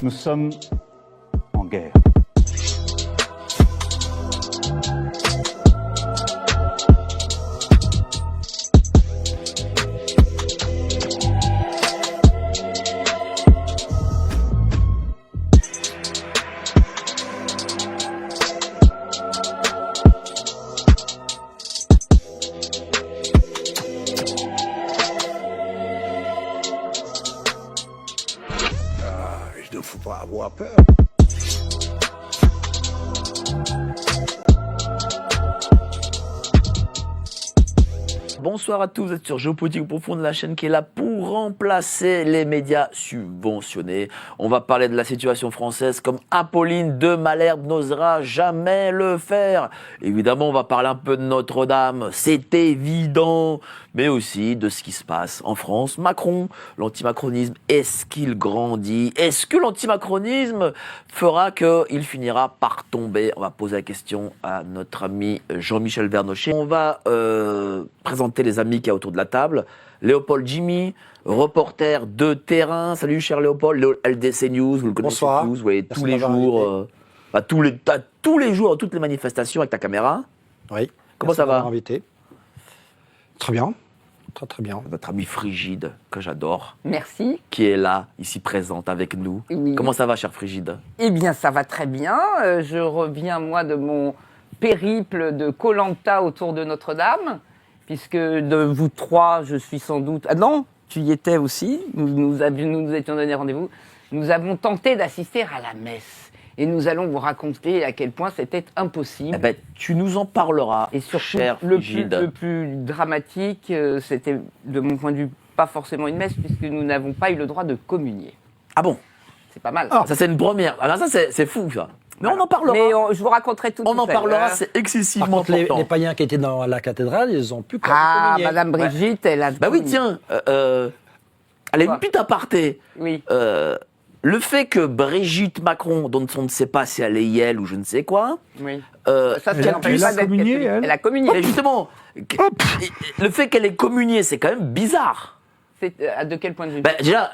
Nous sommes en guerre. Il ne faut pas avoir peur. Bonsoir à tous, vous êtes sur Géopolitique Profonde, la chaîne qui est là pour remplacer les médias subventionnés. On va parler de la situation française comme Apolline de Malherbe n'osera jamais le faire. Évidemment, on va parler un peu de Notre-Dame, c'est évident, mais aussi de ce qui se passe en France. Macron, l'antimacronisme, est-ce qu'il grandit? Est-ce que l'antimacronisme fera qu'il finira par tomber? On va poser la question à notre ami Jean-Michel Vernochet. On va présenter les amis qu'il y a autour de la table. Léopold Jimmy, reporter de terrain. Salut cher Léopold, LDC News, vous le connaissez Bonsoir. tous, vous voyez tous les jours, tous les jours, toutes les manifestations avec ta caméra. Oui. Comment ça va? Invité. Très bien. Très bien. Notre ami Frigide, que j'adore, Merci. qui est là, ici présente avec nous. Oui. Comment ça va, cher Frigide? Eh bien, ça va très bien. Je reviens, moi, de mon périple de Koh-Lanta autour de Notre-Dame, puisque de vous trois, je suis sans doute... Ah non, tu y étais aussi. Nous étions donné rendez-vous. Nous avons tenté d'assister à la messe. Et nous allons vous raconter à quel point c'était impossible. Eh ben, tu nous en parleras, Et surtout, cher le Frigide. plus dramatique, c'était, de mon point de vue, pas forcément une messe, puisque nous n'avons pas eu le droit de communier. Ah bon? C'est pas mal. Ça, c'est une première. Ah, ça, c'est fou, ça. Mais on en parlera. Mais je vous raconterai tout On à en parlera, l'heure. c'est Par excessivement contre, important. les païens qui étaient dans la cathédrale, ils ont pu Ah, communier. Madame Brigitte, elle a... Bah oui, tiens, allez, une petite aparté. Oui. Le fait que Brigitte Macron, dont on ne sait pas si elle est Yel ou je ne sais quoi, Oui. euh, Ça, elle a n'empêche pas d'être communié, catholique. elle Elle a communié. mais justement, le fait qu'elle ait communié, c'est quand même bizarre. De quel point de vue? Bah, déjà,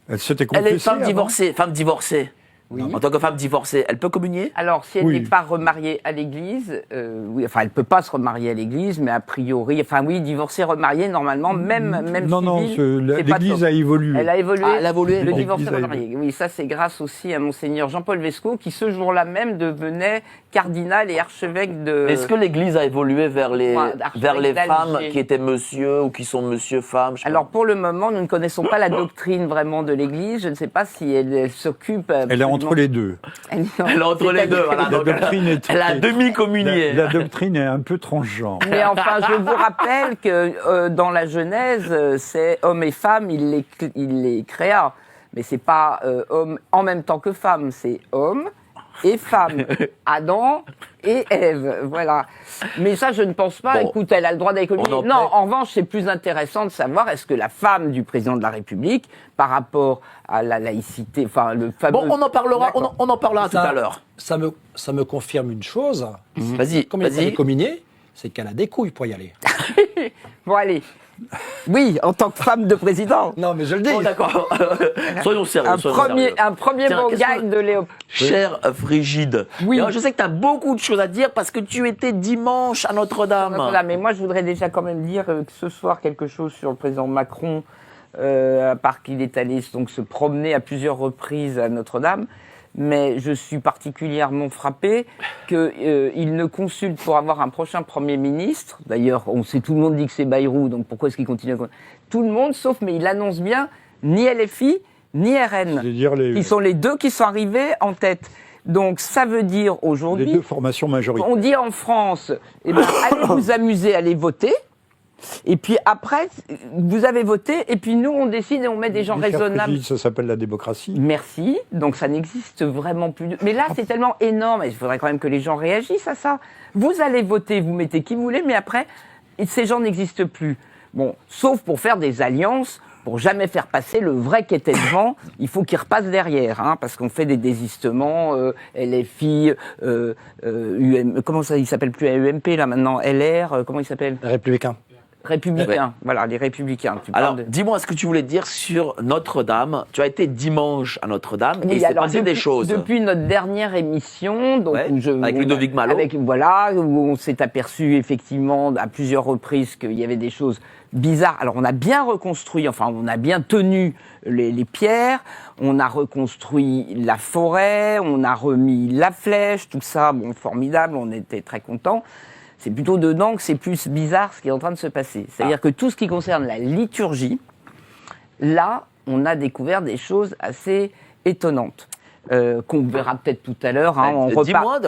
Elle s'était elle confessée est femme avant. divorcée, Oui. En tant que femme divorcée, elle peut communier? Alors, si elle Oui. n'est pas remariée à l'Église, oui, enfin, elle peut pas se remarier à l'Église, mais a priori, enfin, oui, divorcée, remariée, normalement, même Non, civil, c'est pas l'Église top. a évolué. Elle a évolué. Ah, elle a évolué. Le Bon. divorcé L'Église a remarié. Oui, ça, c'est grâce aussi à Monseigneur Jean-Paul Vesco, qui ce jour-là même devenait cardinal et archevêque de... Est-ce que l'Église a évolué vers les, Ouais, d'archevêque vers les d'Alger. femmes qui étaient monsieur ou qui sont monsieur-femme? Alors, pour le moment, nous ne connaissons pas la doctrine vraiment de l'Église. Je ne sais pas si elle s'occupe... Elle est entre les deux. Elle Elle est entre les deux, voilà. La Donc, doctrine est elle a demi-communié. La doctrine est un peu transgenre. Mais enfin, je vous rappelle que dans la Genèse, c'est homme et femme, il les créa. Mais c'est pas homme en même temps que femme, c'est homme et femme. Adam et Ève, voilà. Mais ça, je ne pense pas. Bon. Écoute, elle a le droit d'aller communier. On en Non, plaît. en revanche, c'est plus intéressant de savoir est-ce que la femme du président de la République, par rapport à la laïcité, enfin le fameux... Bon, on en parlera, D'accord. on en parlera tout Ça- à l'heure. Ça me confirme une chose. Vas-y, Comme elle est vas-y. communier, c'est qu'elle a des couilles pour y aller. Bon, allez. Oui, en tant que femme de président. Non, mais je le dis. Bon, d'accord. Soyons sérieux. Un premier Tiens, beau qu'est-ce gag que- de Léopold. Cher Frigide, Oui. alors, je sais que tu as beaucoup de choses à dire parce que tu étais dimanche à Notre-Dame. Voilà, mais moi, je voudrais déjà quand même dire que ce soir quelque chose sur le président Macron, à part qu'il est allé donc se promener à plusieurs reprises à Notre-Dame. Mais je suis particulièrement frappé qu'il ne consulte pour avoir un prochain Premier ministre. D'ailleurs, on sait, tout le monde dit que c'est Bayrou, donc pourquoi est-ce qu'il continue à... Tout le monde, sauf, mais il annonce bien, ni LFI, ni RN, C'est-à-dire qui sont les deux qui sont arrivés en tête. Donc ça veut dire les aujourd'hui... deux formations majoritaires. On dit en France, eh ben, allez vous amuser, allez voter. Et puis après, vous avez voté, et puis nous, on décide et on met des gens Cher raisonnables. Frigide, ça s'appelle la démocratie. Merci. Donc ça n'existe vraiment plus. Mais là, c'est tellement énorme. Il faudrait quand même que les gens réagissent à ça. Vous allez voter, vous mettez qui vous voulez, mais après, ces gens n'existent plus. Bon, sauf pour faire des alliances. Pour jamais faire passer le vrai qui était devant, il faut qu'il repasse derrière, hein, parce qu'on fait des désistements, LFI, comment ça, il s'appelle plus UMP là maintenant, LR, comment il s'appelle? Républicain. Républicains, voilà, les Républicains. Tu Alors, parles de- dis-moi ce que tu voulais dire sur Notre-Dame. Tu as été dimanche à Notre-Dame et Oui, il s'est alors, passé des choses. Depuis notre dernière émission, donc Ouais, où avec Ludovic Malo. Voilà, où on s'est aperçu effectivement à plusieurs reprises qu'il y avait des choses bizarres. Alors on a bien reconstruit, enfin on a bien tenu les pierres, on a reconstruit la forêt, on a remis la flèche, tout ça, bon, formidable, on était très contents. C'est plutôt dedans que c'est plus bizarre ce qui est en train de se passer. C'est-à-dire que tout ce qui concerne la liturgie, là, on a découvert des choses assez étonnantes. Qu'on verra peut-être tout à l'heure. Hein, on repart. Dis-moi,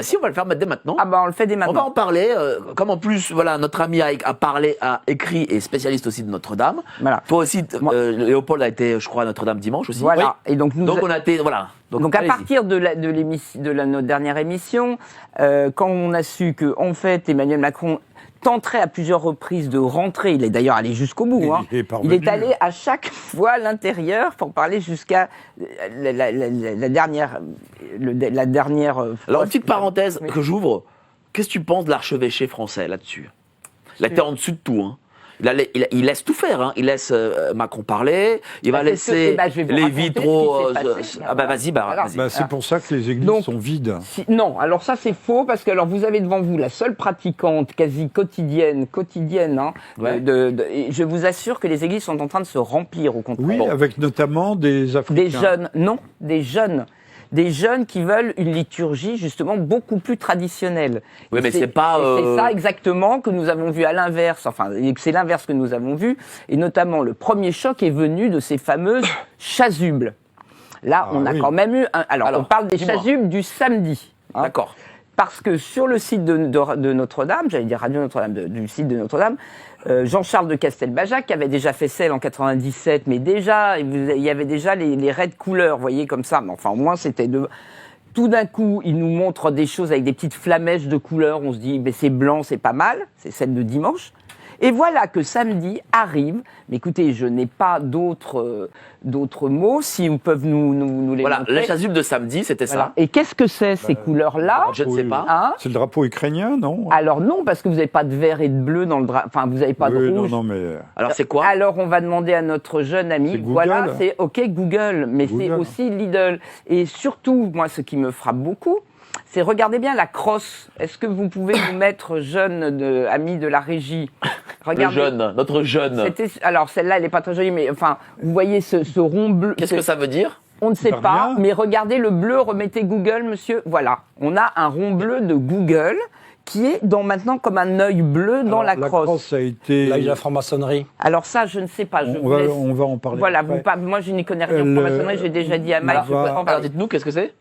si on va le faire dès maintenant. Ah bah on le fait dès On va maintenant. en parler. Comme en plus, voilà, notre ami a parlé, a écrit et est spécialiste aussi de Notre-Dame. Voilà. Toi aussi, Moi- Léopold a été, je crois, à Notre-Dame dimanche aussi. Voilà. Oui. Et donc nous. Donc on a été, voilà. Donc à allez-y. partir de notre dernière émission, quand on a su que en fait Emmanuel Macron tenterait à plusieurs reprises de rentrer, il est d'ailleurs allé jusqu'au bout. Hein. Il est Il parvenu. est allé à chaque fois à l'intérieur pour parler jusqu'à la dernière. La dernière. Alors fois. une petite parenthèse Oui. que j'ouvre. Qu'est-ce que tu penses de l'archevêché français là-dessus? Il a été en dessous de tout. Hein. Il laisse tout faire. Hein. Il laisse Macron parler. Il va Bah, c'est sûr. laisser Eh ben, je vais vous les raconter vitraux. ce qui s'est passé. Ah bah vas-y, Voilà. vas-y. Bah, c'est pour ça que les églises Donc- sont vides. Non, alors ça c'est faux parce que alors vous avez devant vous la seule pratiquante quasi quotidienne, hein, Ouais. et je vous assure que les églises sont en train de se remplir au contraire. Oui, avec notamment des Africains. Des jeunes, non, des jeunes qui veulent une liturgie justement beaucoup plus traditionnelle. Oui, Et mais c'est pas, et c'est ça exactement que nous avons vu à l'inverse, enfin, et que c'est l'inverse que nous avons vu, et notamment le premier choc est venu de ces fameuses chasubles. Là, Ah on a oui. quand même eu alors on parle des dis-moi. chasubles du samedi. Hein. D'accord. Parce que sur le site de Notre-Dame, j'allais dire Radio Notre-Dame, du site de Notre-Dame, Jean-Charles de Castelbajac, qui avait déjà fait celle en 97, mais déjà, il y avait déjà les raies de couleurs, vous voyez, comme ça. Mais enfin, au moins, c'était de... Tout d'un coup, il nous montre des choses avec des petites flamèches de couleurs. On se dit, ben, c'est blanc, c'est pas mal. C'est celle de dimanche. Et voilà que samedi arrive. Mais écoutez, je n'ai pas d'autres mots. Si ils peuvent nous les Voilà, montrer. la chasuble de samedi, c'était Voilà. ça. Et qu'est-ce que c'est, ces couleurs-là? Je ne sais pas. Hein? C'est le drapeau ukrainien, non? Alors non, parce que vous n'avez pas de vert et de bleu dans le drapeau. Enfin, vous n'avez pas de Oui, rouge. non, mais Alors c'est quoi? Alors on va demander à notre jeune ami. C'est Google. Voilà, c'est OK Google, mais c'est Google. aussi Lidl. Et surtout, moi, ce qui me frappe beaucoup, c'est regardez bien la crosse. Est-ce que vous pouvez nous mettre jeune ami de la régie? Notre jeune. Alors celle-là, elle n'est pas très jolie, mais enfin, vous voyez ce rond bleu. Qu'est-ce que ça veut dire? On ne sait Super pas, bien. mais regardez le bleu, remettez Google, monsieur. Voilà, on a un rond bleu de Google qui est maintenant comme un œil bleu dans alors, la crosse. a été. Là, il y a la franc-maçonnerie. Alors ça, je ne sais pas. Je on, vous va, laisse- on va en parler. Voilà, après. moi je n'y connais rien en Le- franc-maçonnerie, j'ai déjà dit à Mike. va- je peux en Alors parler. dites-nous, qu'est-ce que c'est?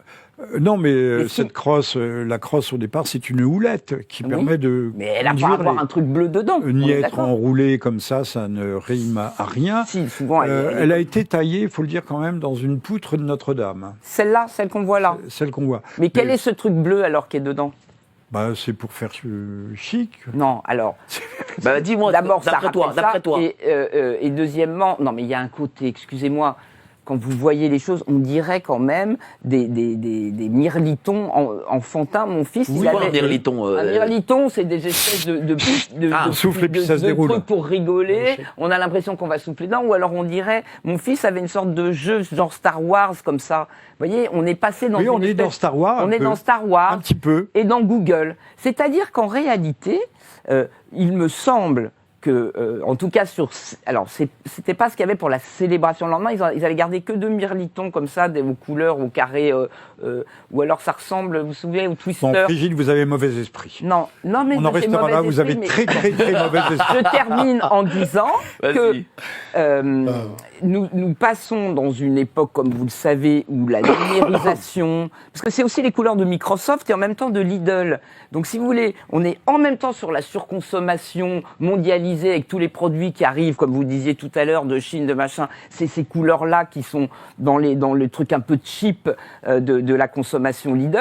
Non, mais Mais si- cette crosse, la crosse au départ, c'est une houlette qui Oui. permet de. Mais elle a pas à conduire avoir les- un truc bleu dedans. N'y on est être d'accord. enroulé comme ça ne rime à rien. Si, souvent, Elle a été taillée, il faut le dire quand même, dans une poutre de Notre-Dame, Celle-là, celle qu'on voit là. celle qu'on voit. Mais quel est ce truc bleu alors qui est dedans? Bah, c'est pour faire chic. Non, alors. Bah dis-moi, D'abord, ça d'après toi, rappelle ça, d'après toi. Et deuxièmement, non, mais il y a un côté, excusez-moi, quand vous voyez les choses, on dirait quand même des mirlitons enfantins. Mon fils, C'est il quoi avait... un mirliton? Un mirliton, c'est des espèces de souffle et puis ça se déroule. trucs pour rigoler. On a l'impression qu'on va souffler dedans. Ou alors on dirait, mon fils avait une sorte de jeu genre Star Wars comme ça. Vous voyez, on est passé dans Oui, une on est espèce- dans Star Wars. On un est peu. dans Star Wars Un petit peu. et dans Google. C'est-à-dire qu'en réalité, il me semble que, en tout cas, alors c'était pas ce qu'il y avait pour la célébration le lendemain. Ils avaient gardé que 2 mirlitons comme ça, aux couleurs, au carré, ou alors ça ressemble, vous vous souvenez, au Twister. Bon, Brigitte, vous avez mauvais esprit. Non, mais On en j'ai restera mauvais là, vous esprit, avez mais- très mauvais esprit. Je termine en disant que Vas-y. nous passons dans une époque, comme vous le savez, où la numérisation, parce que c'est aussi les couleurs de Microsoft et en même temps de Lidl. Donc si vous voulez, on est en même temps sur la surconsommation mondialisée avec tous les produits qui arrivent, comme vous disiez tout à l'heure, de Chine, de machin. C'est ces couleurs-là qui sont dans le truc un peu cheap de la consommation Lidl.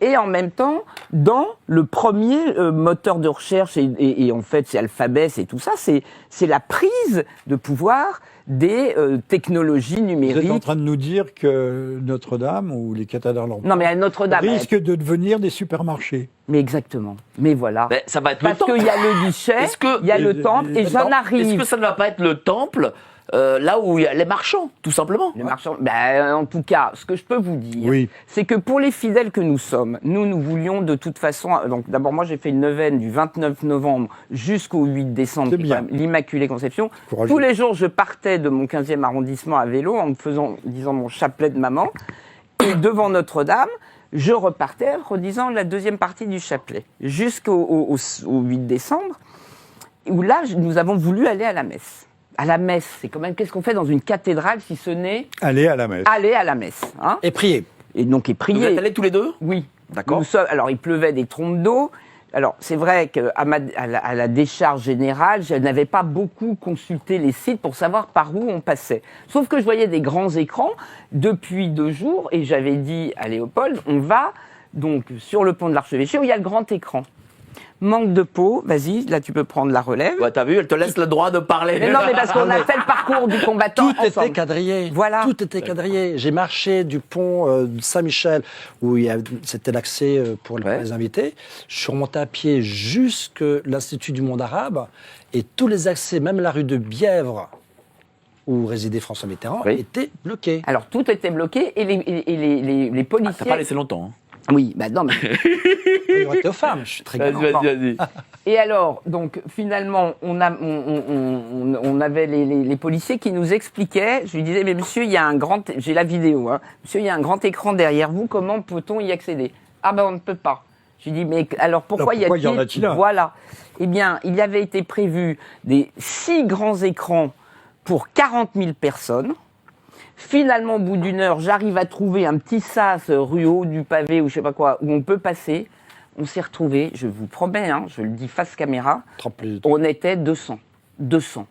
Et en même temps, dans le premier moteur de recherche, et en fait c'est Alphabet, c'est tout ça, c'est la prise de pouvoir des technologies Vous êtes en numériques. train de nous dire que Notre-Dame ou les cathédrales Non, mais à Notre-Dame. risquent de devenir des supermarchés. Mais exactement. Mais voilà. Ben, ça va être le Parce temple. qu'il y a le guichet, Est-ce que- il y a le temple, et j'en Est-ce arrive. que ça ne va pas être le temple là où il y a les marchands, tout simplement? Les marchands, en tout cas, ce que je peux vous dire, Oui. c'est que pour les fidèles que nous sommes, nous voulions de toute façon. Donc, d'abord, moi, j'ai fait une neuvaine du 29 novembre jusqu'au 8 décembre, C'est qui est bien. quand même l'Immaculée Conception. Courageux. Tous les jours, je partais de mon 15e arrondissement à vélo en me disant mon chapelet de maman. Et devant Notre-Dame, je repartais en redisant la deuxième partie du chapelet jusqu'au 8 décembre, où là, nous avons voulu aller à la messe. À la messe, c'est quand même, qu'est-ce qu'on fait dans une cathédrale si ce n'est Allez à la messe. aller à la messe, hein. Et prier. Et donc, et Vous prier. êtes allés tous les deux? Oui. D'accord. Alors, il pleuvait des trompes d'eau. Alors, c'est vrai qu'à à la décharge générale, je n'avais pas beaucoup consulté les sites pour savoir par où on passait. Sauf que je voyais des grands écrans depuis 2 jours et j'avais dit à Léopold, on va donc sur le pont de l'Archevêché où il y a le grand écran. Manque de peau, vas-y, là tu peux prendre la relève. Ouais, t'as vu, elle te laisse le droit de parler. Mais non, mais parce qu'on a fait le parcours du combattant Tout était ensemble. quadrillé. Voilà. Tout était quadrillé. J'ai marché du pont de Saint-Michel, où c'était l'accès pour Ouais. les invités. Je suis remonté à pied jusque l'Institut du monde arabe. Et tous les accès, même la rue de Bièvre, où résidait François Mitterrand, Oui. étaient bloqués. Alors tout était bloqué et les Ah, policiers. t'as pas laissé longtemps. Hein. Oui, bah non, mais Il aurait été aux femmes. Je suis très galant. vas-y. Et alors, donc, finalement, on avait les policiers qui nous expliquaient. Je lui disais, mais monsieur, il y a un grand... J'ai la vidéo, hein. Monsieur, il y a un grand écran derrière vous. Comment peut-on y accéder? Ah ben, on ne peut pas. Je lui dis, mais alors pourquoi Alors, pourquoi y en a-t-il un? Voilà. Eh bien, il y avait été prévu des 6 grands écrans pour 40 000 personnes. Finalement, au bout d'1 heure, j'arrive à trouver un petit sas rue Haut du Pavé ou je sais pas quoi, où on peut passer. On s'est retrouvés, je vous promets, hein, je le dis face caméra, 30 plus. on était 200. 200.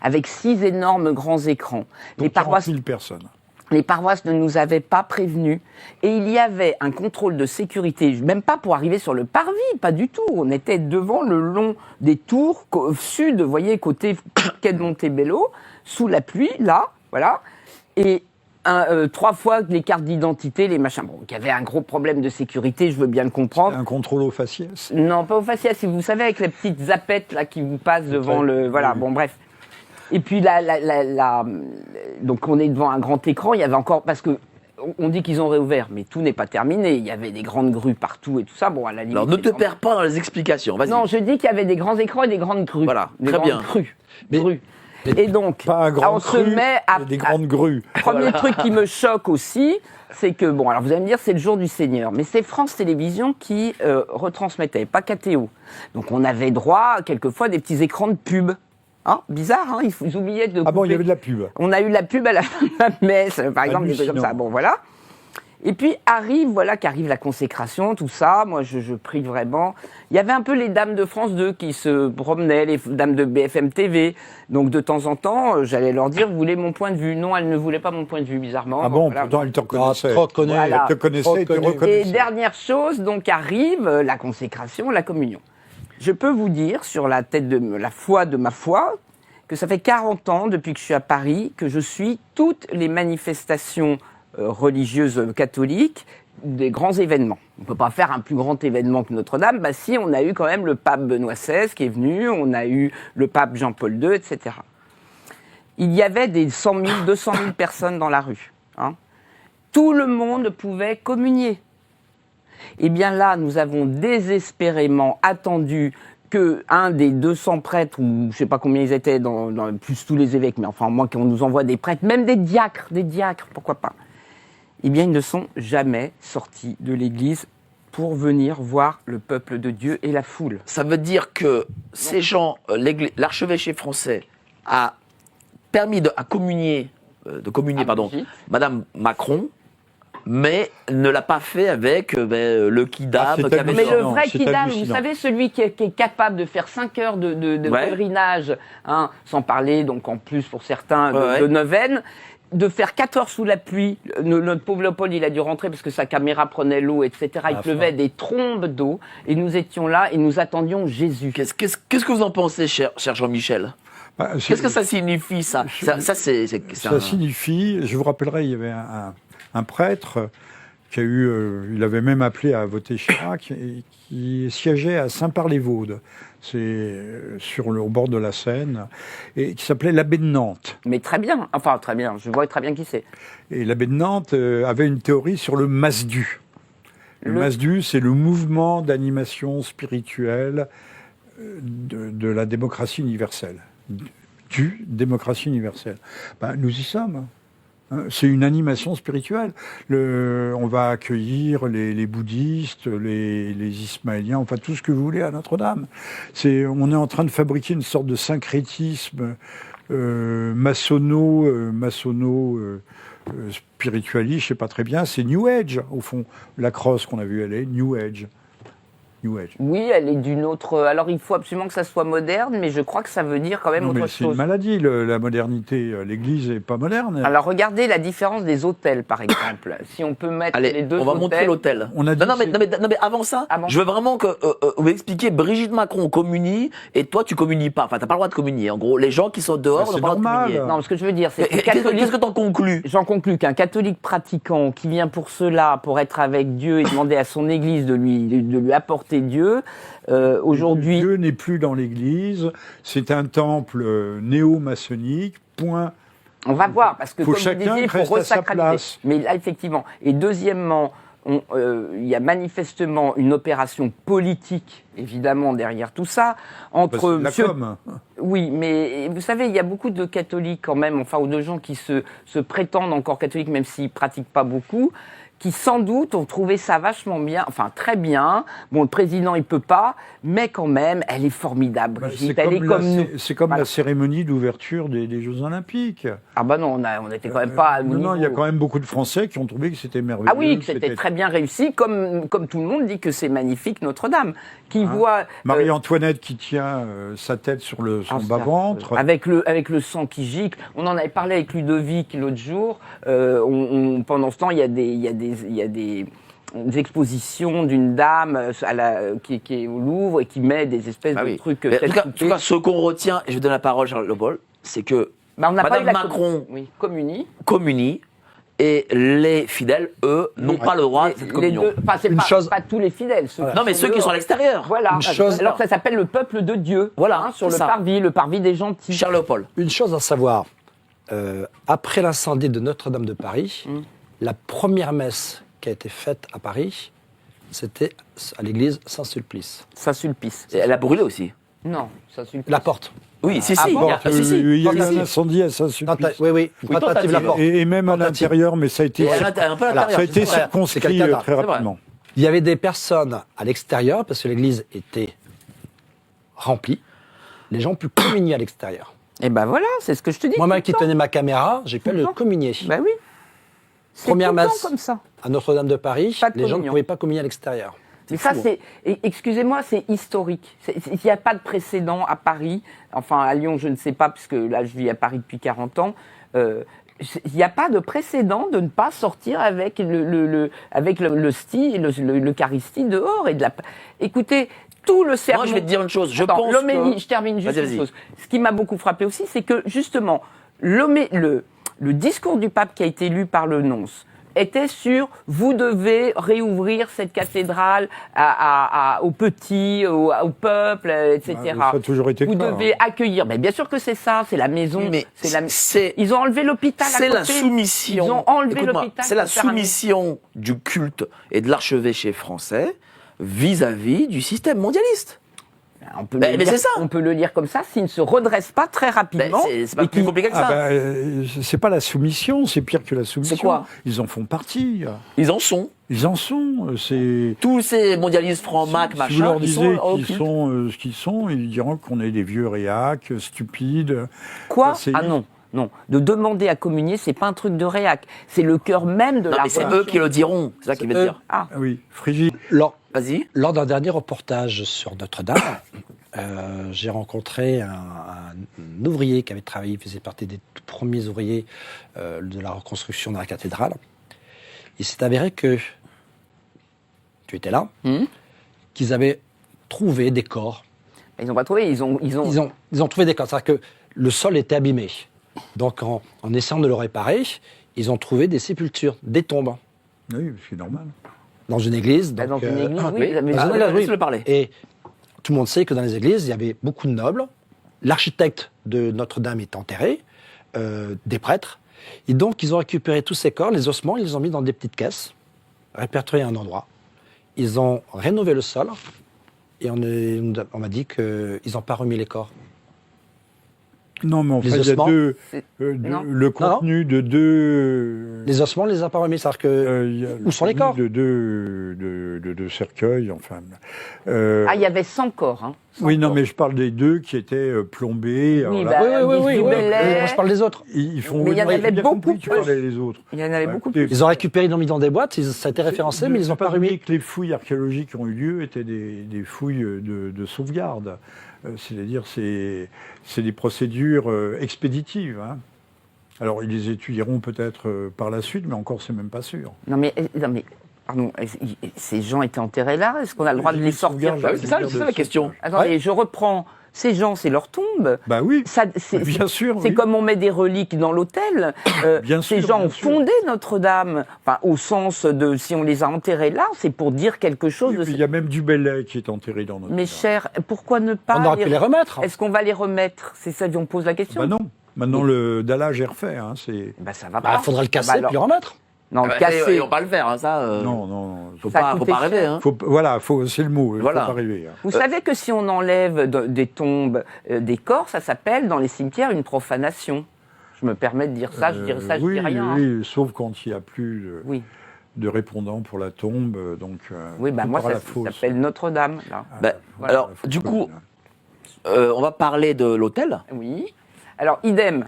Avec 6 énormes grands écrans. Pour 40 000 personnes. Les paroisses ne nous avaient pas prévenus. Et il y avait un contrôle de sécurité, même pas pour arriver sur le parvis, pas du tout. On était devant le long des tours, sud, vous voyez, côté quai de Montebello, sous la pluie, là, voilà. Et 3 fois les cartes d'identité, les machins. Bon, il y avait un gros problème de sécurité, je veux bien le comprendre. Un contrôle au faciès. Non, pas au faciès, si vous savez, avec les petites zappettes là qui vous passent devant le... Voilà, oui. bon, bref. Et puis donc on est devant un grand écran, il y avait encore... Parce que on dit qu'ils ont réouvert, mais tout n'est pas terminé. Il y avait des grandes grues partout et tout ça. Bon, à la limite... Alors ne te c'est perds pas dans les explications, vas-y. non, je dis qu'il y avait des grands écrans et des grandes grues. Voilà, des très grandes bien. Grues. Mais- Grues. Et donc, Pas un grand on se cru, met à... mais des grandes grues. Premier truc qui me choque aussi, c'est que, bon, alors vous allez me dire, c'est le jour du Seigneur, mais c'est France Télévisions qui retransmettait, pas KTO. Donc on avait droit, quelquefois, à des petits écrans de pub. Hein, bizarre, hein, ils oubliaient de Ah bon, il y couper. avait de la pub. On a eu la pub à la fin de la messe, par exemple, des trucs comme Hallucinant. ça. Bon, voilà. Et puis qu'arrive la consécration, tout ça. Moi, je prie vraiment. Il y avait un peu les dames de France 2 qui se promenaient, les dames de BFM TV. Donc, de temps en temps, j'allais leur dire, vous voulez mon point de vue? Non, elles ne voulaient pas mon point de vue, bizarrement. Ah bon, Voilà. pourtant, elle te reconnaissait. Trop connu. Voilà. Elle te connaissait et te Trop connu. Et reconnaissait. dernière chose, donc arrive la consécration, la communion. Je peux vous dire, sur la tête de la foi de ma foi, que ça fait 40 ans, depuis que je suis à Paris, que je suis toutes les manifestations religieuses catholiques, des grands événements. On ne peut pas faire un plus grand événement que Notre-Dame. Bah si, on a eu quand même le pape Benoît XVI qui est venu, on a eu le pape Jean-Paul II, etc. Il y avait des 100 000, 200 000 personnes dans la rue. Hein. Tout le monde pouvait communier. Eh bien là, nous avons désespérément attendu que un des 200 prêtres, ou je ne sais pas combien ils étaient, plus tous les évêques, mais enfin, moins qu'on nous envoie des prêtres, même des diacres, pourquoi pas. Eh bien, ils ne sont jamais sortis de l'église pour venir voir le peuple de Dieu et la foule. Ça veut dire que ces gens, l'archevêché français a permis de communier pardon, Brigitte. Madame Macron, mais ne l'a pas fait avec le kidam Ah, c'est qui avait Mais le Non, vrai c'est kidam, vous hallucinant. savez, celui qui est capable de faire 5 heures de Ouais. pèlerinage, hein, sans parler, donc en plus pour certains, Ouais. de neuvaine, de faire 4 heures sous la pluie. Notre pauvre Léopold, il a dû rentrer parce que sa caméra prenait l'eau, etc. Il pleuvait des trombes d'eau, et nous étions là et nous attendions Jésus. Qu'est-ce que vous en pensez, cher Jean-Michel? Bah, Qu'est-ce que ça signifie, ça? Ça, c'est Ça signifie, je vous rappellerai, il y avait un prêtre qui a eu, il avait même appelé à voter Chirac, et qui siégeait à Saint-Par-les-Vaudes, c'est au bord de la Seine, et qui s'appelait l'abbé de Nantes. Mais très bien, enfin très bien, je vois très bien qui c'est. Et l'abbé de Nantes avait une théorie sur le Masdu. Le Masdu, c'est le mouvement d'animation spirituelle de la démocratie universelle. Démocratie universelle. Ben, nous y sommes. C'est une animation spirituelle. On va accueillir les bouddhistes, les ismaéliens, enfin tout ce que vous voulez à Notre-Dame. On est en train de fabriquer une sorte de syncrétisme maçonno-spiritualiste, je sais pas très bien. C'est New Age, au fond. La crosse qu'on a vue, elle est New Age. New Age. Oui, elle est d'une autre... Alors, il faut absolument que ça soit moderne, mais je crois que ça veut dire quand même Non, autre mais c'est chose. une maladie, la modernité. L'Église n'est pas moderne. Alors, regardez la différence des hôtels, par exemple. Si on peut mettre les Allez, deux on va hôtels... montrer l'hôtel. On a dit non, mais avant ça, je veux vraiment que vous m'expliquiez, Brigitte Macron communie et toi tu communies pas. Enfin, t'as pas le droit de communier. En gros, les gens qui sont dehors n'ont c'est pas le droit de normal. communier. Non, ce que je veux dire, c'est que Qu'est-ce que t'en conclus? J'en conclus qu'un catholique pratiquant qui vient pour cela, pour être avec Dieu et demander à son église de lui apporter Dieu, aujourd'hui... Dieu n'est plus dans l'Église, c'est un temple néo-maçonnique, point. On va voir, parce que Faut comme vous chacun disiez, il faut reste à sa resacraliser. place. Mais là, effectivement. Et deuxièmement, il y a manifestement une opération politique, évidemment, derrière tout ça, entre La monsieur... com. Oui, mais vous savez, il y a beaucoup de catholiques quand même, enfin, ou de gens qui se prétendent encore catholiques, même s'ils pratiquent pas beaucoup, qui sans doute ont trouvé ça vachement bien, enfin très bien. Bon, le président il peut pas, mais quand même, elle est formidable. Brigitte, elle est comme nous. C'est comme Voilà. la cérémonie d'ouverture des Jeux Olympiques. Ah bah non, on était quand même pas à Non, niveau. il y a quand même beaucoup de Français qui ont trouvé que c'était merveilleux. Ah oui, que c'était très bien réussi, comme tout le monde dit que c'est magnifique Notre-Dame, qui voit Marie-Antoinette qui tient sa tête sur son bas-ventre. avec le sang qui gicle. On en avait parlé avec Ludovic l'autre jour. Pendant ce temps, il y a des expositions d'une dame qui est au Louvre et qui met des espèces de trucs. En tout cas, ce qu'on retient, et je donne la parole à Charles Le Paul, c'est que on n'a pas eu Madame Macron communie. et les fidèles, eux, n'ont pas le droit de cette communion. Pas tous les fidèles. Non, mais ceux qui sont à l'extérieur. Voilà. Alors ça s'appelle le peuple de Dieu. Voilà, sur le parvis des gentils. Charles Le Paul. Une chose à savoir, après l'incendie de Notre-Dame de Paris, la première messe qui a été faite à Paris, c'était à l'église Saint-Sulpice. Saint-Sulpice. Et elle a brûlé aussi. Non, Saint-Sulpice. La porte. Oui, si. Il y a eu si. un incendie à Saint-Sulpice. Oui, tentative la porte. Et même à l'intérieur, mais ça a été, Un peu à l'intérieur. ça a été c'est vrai. circonscrit C'est quelqu'un très vrai. rapidement. Il y avait des personnes à l'extérieur, parce que l'église était remplie. Les gens ont pu communier à l'extérieur. Et ben voilà, c'est ce que je te dis. Moi-même tout qui le temps. tenais ma caméra, j'ai pu Tout le le temps. communier. Ben oui. C'est Première tout le temps messe comme ça. à Notre-Dame de Paris, Pas de les gens ne communion. pouvaient pas communier à l'extérieur. Mais ça, excusez-moi, c'est historique. Il n'y a pas de précédent à Paris. Enfin, à Lyon, je ne sais pas, puisque là, je vis à Paris depuis 40 ans. Il n'y a pas de précédent de ne pas sortir avec l'Eucharistie dehors. Écoutez, tout le serment... Moi, je vais te dire une chose. Je Attends, pense l'homélie, que... je termine juste Vas-y. une chose. Ce qui m'a beaucoup frappé aussi, c'est que, justement, le discours du pape qui a été lu par le nonce était sur « vous devez réouvrir cette cathédrale aux petits, au peuple, etc. Ça a toujours été Vous le cas, devez accueillir. » Mais bien sûr que c'est ça, c'est la maison. Mais c'est Ils ont enlevé l'hôpital à C'est côté. la soumission. Ils ont enlevé Écoute-moi, l'hôpital. c'est la pour faire un- soumission du culte et de l'archevêché français vis-à-vis du système mondialiste. On peut, Mais c'est ça. on peut le lire comme ça s'il ne se redresse pas très rapidement. C'est pas et plus qu'il- compliqué que ça. C'est pas la soumission, c'est pire que la soumission. C'est quoi? Ils en font partie. Ils en sont. Ils en sont. C'est. Tous ces mondialistes francs-mac, Si vous machin, leur ils disiez sont au qu'ils culte. sont ce qu'ils sont, ils diront qu'on est des vieux réacs, stupides. Quoi C'est- Ah non. Non, de demander à communier, c'est pas un truc de réac. C'est le cœur même de Non, la mais c'est religion. eux qui le diront. C'est ça qu'ils veulent eux. dire. Ah, Ah oui, frigide. Vas-y. Lors d'un dernier reportage sur Notre-Dame, j'ai rencontré un ouvrier qui avait travaillé, il faisait partie des tout premiers ouvriers de la reconstruction de la cathédrale. Il s'est avéré que, tu étais là, qu'ils avaient trouvé des corps. ils n'ont pas trouvé, ils ont... Ils ont trouvé des corps. C'est-à-dire que le sol était abîmé. Donc, en essayant de le réparer, ils ont trouvé des sépultures, des tombes, Oui, c'est normal. dans une église. Bah, Donc, dans une église, oui. oui. mais- dans une église, oui. Laisse-le parler. Et tout le monde sait que dans les églises, il y avait beaucoup de nobles. L'architecte de Notre-Dame est enterré, des prêtres. Et donc, ils ont récupéré tous ces corps, les ossements, ils les ont mis dans des petites caisses, répertoriés à un endroit. Ils ont rénové le sol. Et on m'a dit qu'ils n'ont pas remis les corps. Non, mais en Les fait, il y a ossements Non. le contenu de deux. Les ossements, on ne les a pas remis. C'est-à-dire que il y a où sont les le corps contenu de deux cercueils, enfin. Ah, il y avait 100 corps. Hein. 100 oui, non, corps. mais je parle des deux qui étaient plombés. alors Oui, là, bah, oui. du Bellay. Moi, je parle des autres. ils font. mais il y en oui, avait j'ai bien beaucoup compris que tu plus. parlais des autres. Il y en avait Ouais, beaucoup écoutez, plus. Ils ont récupéré, ils l'ont mis dans des boîtes, ça a été référencé, mais ils n'ont pas remis. oublier que les fouilles archéologiques qui ont eu lieu étaient des fouilles de sauvegarde. C'est-à-dire, c'est des procédures expéditives. Hein. Alors, ils les étudieront peut-être par la suite, mais encore, c'est même pas sûr. Non, mais pardon, ces gens étaient enterrés là. Est-ce qu'on a le droit de les sortir Bah oui, c'est ça la question. Attendez, je reprends. Ces gens, c'est leur tombe. Bah oui, Ça, bien sûr. C'est oui. comme on met des reliques dans l'hôtel. Bien Ces sûr, gens bien ont sûr. fondé Notre-Dame. Enfin, au sens de si on les a enterrés là, c'est pour dire quelque chose Et de. puis, il y a même du Bellay qui est enterré dans notre. Mes chers, pourquoi ne pas On aurait pu les remettre. Est-ce qu'on va les remettre? C'est ça, on pose la question. Bah non. Maintenant, le dallage est refait. Hein, c'est... Bah, ça va Bah, pas. faudrait le casser Bah, et alors- puis le remettre. Non, le Et casser. on va pas le faire, hein, ça. Non. Faut Ça a pas coûté rêver. cher. Hein. Voilà, c'est le mot. Il Voilà. faut pas rêver. Hein. Vous savez que si on enlève des tombes, des corps, ça s'appelle dans les cimetières une profanation. Je me permets de dire ça, je dirais ça, je oui, dis rien. hein. oui, sauf quand il n'y a plus Oui, de répondants pour la tombe. Donc, oui, bah tout moi part à ça la fosse. s'appelle Notre-Dame. Là. Ah, Bah, Voilà. alors, faut du pas- coup, on va parler de l'hôtel. Oui. Alors idem.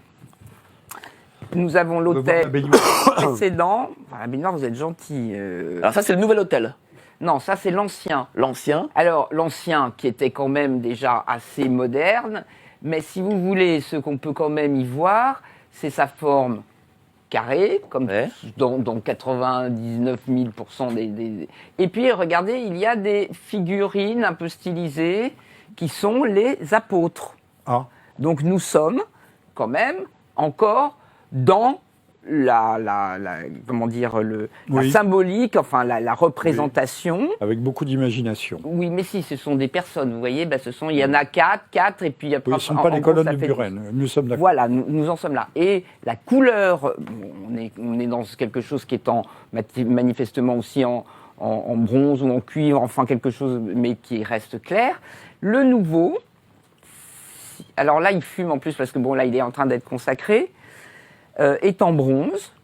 Nous avons On veut voir l'hôtel la baignoire. précédent. Enfin, la baignoire, vous êtes gentil. Alors ça, c'est le nouvel hôtel. Non, ça c'est l'ancien. L'ancien. Alors, l'ancien, qui était quand même déjà assez moderne, mais si vous voulez, ce qu'on peut quand même y voir, c'est sa forme carrée, comme Ouais. dans 99 000% des... Et puis, regardez, il y a des figurines un peu stylisées qui sont les apôtres. Ah, Donc, nous sommes quand même encore dans comment dire, la Oui. symbolique, enfin la représentation. avec beaucoup d'imagination. Oui, mais si, ce sont des personnes, vous voyez, ben, il y en a quatre, et puis après... Oui, ce ne sont pas les gros, colonnes ça de fait Buren. Nous sommes d'accord. Voilà, nous en sommes là. Et la couleur, bon, on est dans quelque chose qui est manifestement aussi en bronze ou en cuivre, enfin quelque chose, mais qui reste clair. Le nouveau, alors là, il fume en plus, parce que bon, là, il est en train d'être consacré, est en bronze,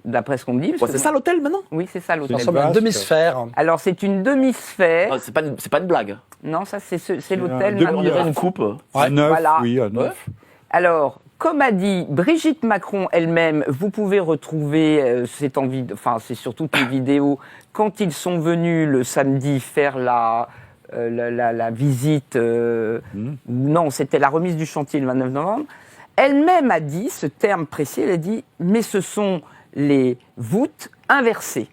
d'après ce qu'on me dit. parce Ouais, que c'est bon- ça l'hôtel maintenant. Oui, c'est ça l'hôtel. Nous sommes à une vasque. demi-sphère. Alors, c'est une demi-sphère. Ah, c'est pas une blague. Non, ça, c'est un l'hôtel. demi- On maintenant. dirait une coupe. À neuf, Voilà. oui, à neuf. Alors, comme a dit Brigitte Macron elle-même, vous pouvez retrouver, c'est sur toutes les vidéos, quand ils sont venus le samedi faire la visite, non, c'était la remise du chantier le 29 novembre, elle-même a dit, ce terme précis, elle a dit, mais ce sont les voûtes inversées.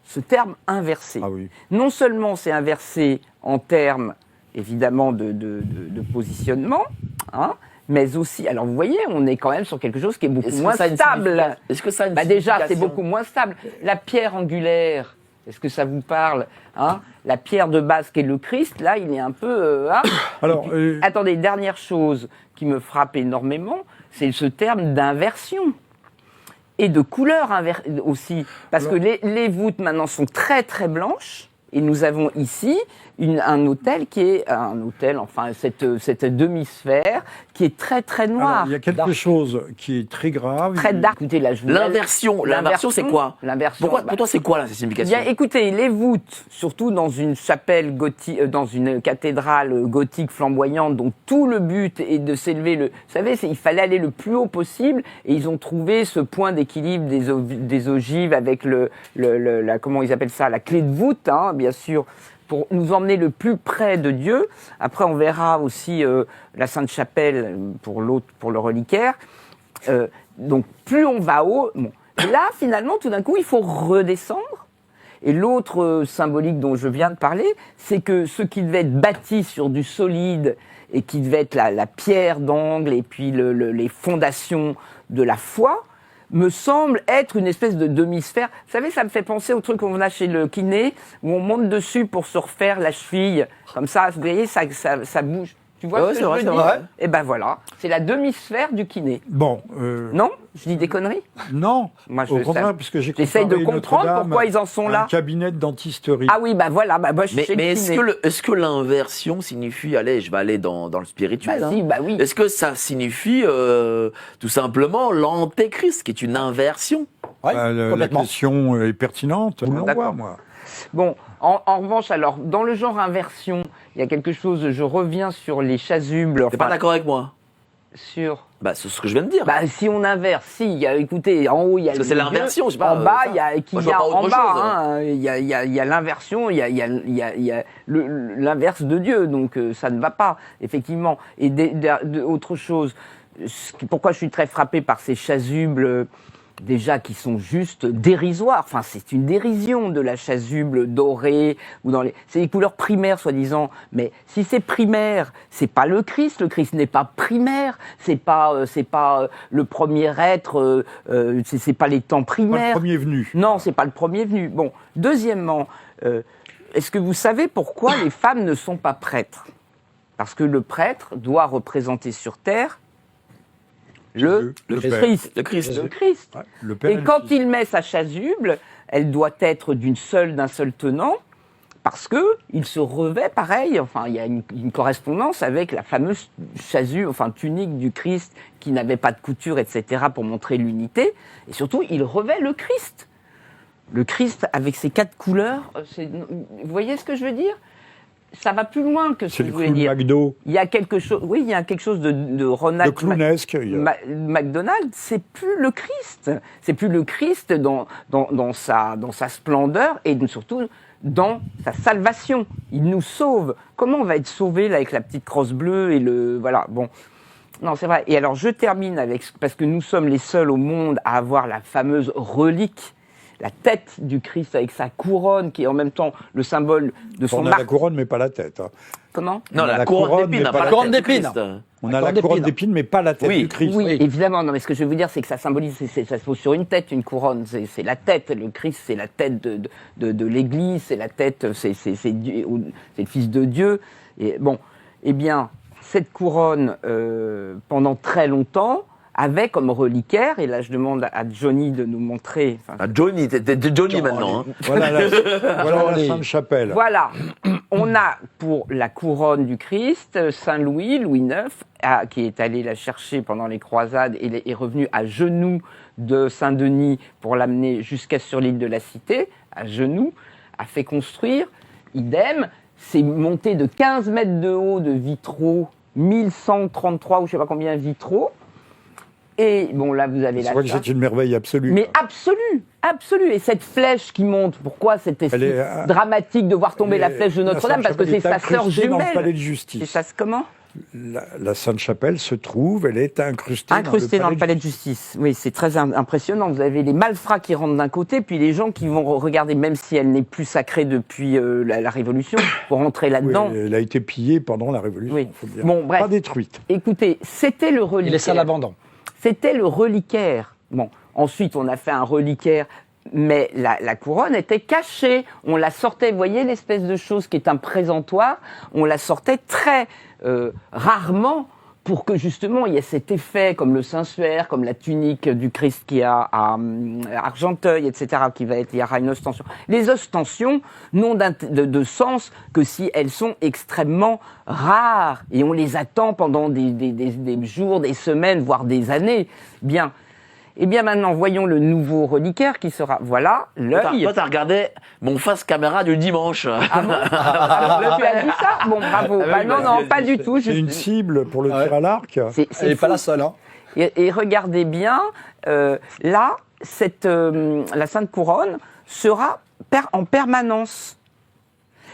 Ce terme inversé. Ah oui. Non seulement c'est inversé en termes, évidemment, de positionnement, hein, mais aussi, alors vous voyez, on est quand même sur quelque chose qui est beaucoup Est-ce que moins ça a une stable. signification Est-ce que ça a une Bah déjà, c'est signification beaucoup moins stable. La pierre angulaire, est-ce que ça vous parle, hein? La pierre de base qui est le Christ, là, il est un peu... hein. Alors, Et puis, attendez, dernière chose qui me frappe énormément, c'est ce terme d'inversion. Et de couleur aussi. Parce que les voûtes, maintenant, sont très, très blanches. Et nous avons ici un hôtel qui est un hôtel, enfin cette demi-sphère qui est très très noire. alors, il y a quelque chose qui est très grave. Très dark. Écoutez, là, je vous L'inversion, c'est quoi? L'inversion. Pourquoi, bah, pour toi, c'est quoi la signification? bien, écoutez, les voûtes, surtout dans une chapelle gothique, dans une cathédrale gothique flamboyante, dont tout le but est de s'élever vous savez, il fallait aller le plus haut possible, et ils ont trouvé ce point d'équilibre des ogives avec comment ils appellent ça, la clé de voûte, hein, bien sûr, pour nous emmener le plus près de Dieu. Après, on verra aussi la Sainte-Chapelle pour le reliquaire. Donc, plus on va haut, bon. Là, finalement, tout d'un coup, il faut redescendre. Et l'autre symbolique dont je viens de parler, c'est que ce qui devait être bâti sur du solide et qui devait être la pierre d'angle et puis les fondations de la foi, me semble être une espèce de demi-sphère. Vous savez, ça me fait penser au truc qu'on a chez le kiné, où on monte dessus pour se refaire la cheville. Comme ça, vous voyez, ça bouge. Tu vois ce que je veux dire ? Et ben voilà, c'est la demi-sphère du kiné. Bon. Non ? Je dis des conneries ? Non. Moi, au contraire, puisque j'ai j'essaye de comprendre pourquoi ils en sont là. Un cabinet de dentisterie. Ah oui, bah voilà, moi je suis mais est-ce que l'inversion signifie, allez, je vais aller dans le spirituel. Bah si, bah oui. Est-ce que ça signifie tout simplement l'antéchrist, qui est une inversion ? Oui, la question est pertinente. On le voit, moi. Bon, en revanche, alors, dans le genre inversion, il y a quelque chose, je reviens sur les chasubles. T'es pas d'accord avec moi ? Sur... Bah, c'est ce que je viens de dire. Bah, si on inverse, écoutez, en haut, il y a parce que c'est l'inversion, je sais pas. En bas, il y a en bas, hein. Il y a l'inversion, il y a l'inverse de Dieu, donc ça ne va pas, effectivement. Et autre chose, pourquoi je suis très frappé par ces chasubles déjà qui sont juste dérisoires. Enfin, c'est une dérision de la chasuble dorée ou c'est les couleurs primaires soi-disant. Mais si c'est primaire, c'est pas le Christ. Le Christ n'est pas primaire. C'est pas le premier être. C'est pas les temps primaires. Pas le premier venu. Non, c'est pas le premier venu. Bon. Deuxièmement, est-ce que vous savez pourquoi les femmes ne sont pas prêtres ? Parce que le prêtre doit représenter sur terre le Christ. Le Christ. Le Christ. Ouais, le Père et quand il met sa chasuble, elle doit être d'un seul tenant, parce que il se revêt pareil. Enfin, il y a une correspondance avec la fameuse chasuble, enfin tunique du Christ qui n'avait pas de couture, etc., pour montrer l'unité. Et surtout, il revêt le Christ. Le Christ avec ses 4 couleurs. Vous voyez ce que je veux dire ? Ça va plus loin que ce que je voulais dire. McDo. Il y a quelque chose, oui, il y a quelque chose de Ronald de clownesque. McDonald. C'est plus le Christ. C'est plus le Christ dans sa splendeur et surtout dans sa salvation. Il nous sauve. Comment on va être sauvé là avec la petite crosse bleue et voilà. Bon, non, c'est vrai. Et alors je termine parce que nous sommes les seuls au monde à avoir la fameuse relique. La tête du Christ avec sa couronne, qui est en même temps le symbole de son On a la couronne, mais pas la tête. Hein. Comment ? Non, la couronne d'épines, pas la couronne d'épines. On a la couronne d'épines, mais pas la tête du Christ. Oui, évidemment. Non, mais ce que je veux vous dire, c'est que ça symbolise, ça se pose sur une tête, une couronne. C'est la tête. Le Christ, c'est la tête de l'Église, c'est la tête, c'est le Fils de Dieu. Et bon, eh bien, cette couronne, pendant très longtemps, avait comme reliquaire, et là je demande à Johnny de nous montrer... Johnny, t'es Johnny maintenant. Hein. Voilà la Sainte-Chapelle. Voilà, on a pour la couronne du Christ, Saint-Louis, Louis IX, qui est allé la chercher pendant les croisades et est revenu à genoux de Saint-Denis pour l'amener jusqu'à sur l'île de la Cité, à genoux, a fait construire, idem, c'est monté de 15 mètres de haut de vitraux, 1133 ou je sais pas combien vitraux. Et bon, là, vous avez la. C'est c'est une merveille absolue. Mais absolue. Et cette flèche qui monte, pourquoi c'était si dramatique de voir tomber la flèche de Notre-Dame ? Parce que c'est sa sœur jumelle. Dans le palais de justice. Et ça, comment ? La Sainte-Chapelle se trouve, elle est incrustée dans le palais de justice. Oui, c'est très impressionnant. Vous avez les malfrats qui rentrent d'un côté, puis les gens qui vont regarder, même si elle n'est plus sacrée depuis la Révolution, pour rentrer là-dedans. Oui, elle a été pillée pendant la Révolution, oui. Faut le dire. Bon, bref. Pas détruite. Écoutez, c'était le reliquaire. Il laisse à l'abandon. C'était le reliquaire. Bon, ensuite, on a fait un reliquaire, mais la couronne était cachée. On la sortait, vous voyez l'espèce de chose qui est un présentoir, on la sortait très rarement pour que justement il y ait cet effet, comme le Saint-Suaire, comme la tunique du Christ qui a à Argenteuil, etc., il y aura une ostension. Les ostensions n'ont de sens que si elles sont extrêmement rares, et on les attend pendant des jours, des semaines, voire des années. Bien. Eh bien maintenant, voyons le nouveau reliquaire qui sera, voilà, l'œil. Toi, t'as regardé mon face caméra du dimanche. Ah bon ? Tu as dit ça ? Bon, bravo. Non, pas du tout. C'est une cible pour le tir à l'arc. Elle n'est pas la seule. Hein. Et regardez bien, là, la Sainte Couronne sera en permanence.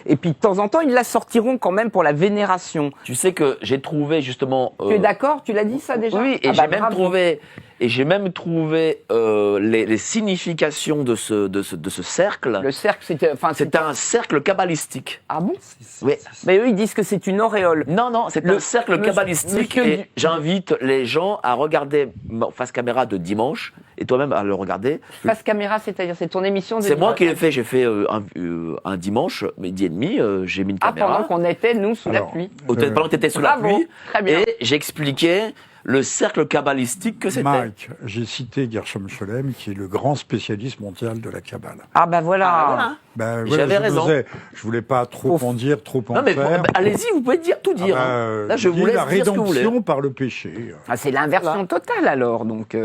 Et puis, de temps en temps, ils la sortiront quand même pour la vénération. Tu sais que j'ai trouvé justement... Tu es d'accord ? Tu l'as dit ça déjà ? Oui, et j'ai même trouvé Et j'ai même trouvé les significations de ce cercle. Le cercle, c'était... Enfin, C'est un cercle kabbalistique. Ah bon? Oui. Mais eux, ils disent que c'est une auréole. Non, c'est un cercle kabbalistique. monsieur Et j'invite les gens à regarder Face Caméra de dimanche, et toi-même à le regarder. Face caméra, c'est-à-dire, c'est ton émission de... C'est moi qui l'ai fait. J'ai fait un dimanche, midi et demi, j'ai mis une caméra. pendant qu'on était, nous, sous la Alors, pluie. Pendant que tu étais sous la Bravo, pluie. très bien. Et j'expliquais le cercle kabbalistique que c'était. Mike, j'ai cité Gershom Scholem, qui est le grand spécialiste mondial de la Kabbale. Ah bah voilà. Ah, voilà. Ben, J'avais raison. Je voulais pas trop en dire, trop en Non, mais faire. allez-y, vous pouvez tout dire. Là, je vous laisse la dire ce que vous voulez. rédemption par le péché. Ah, c'est l'inversion totale alors. Donc,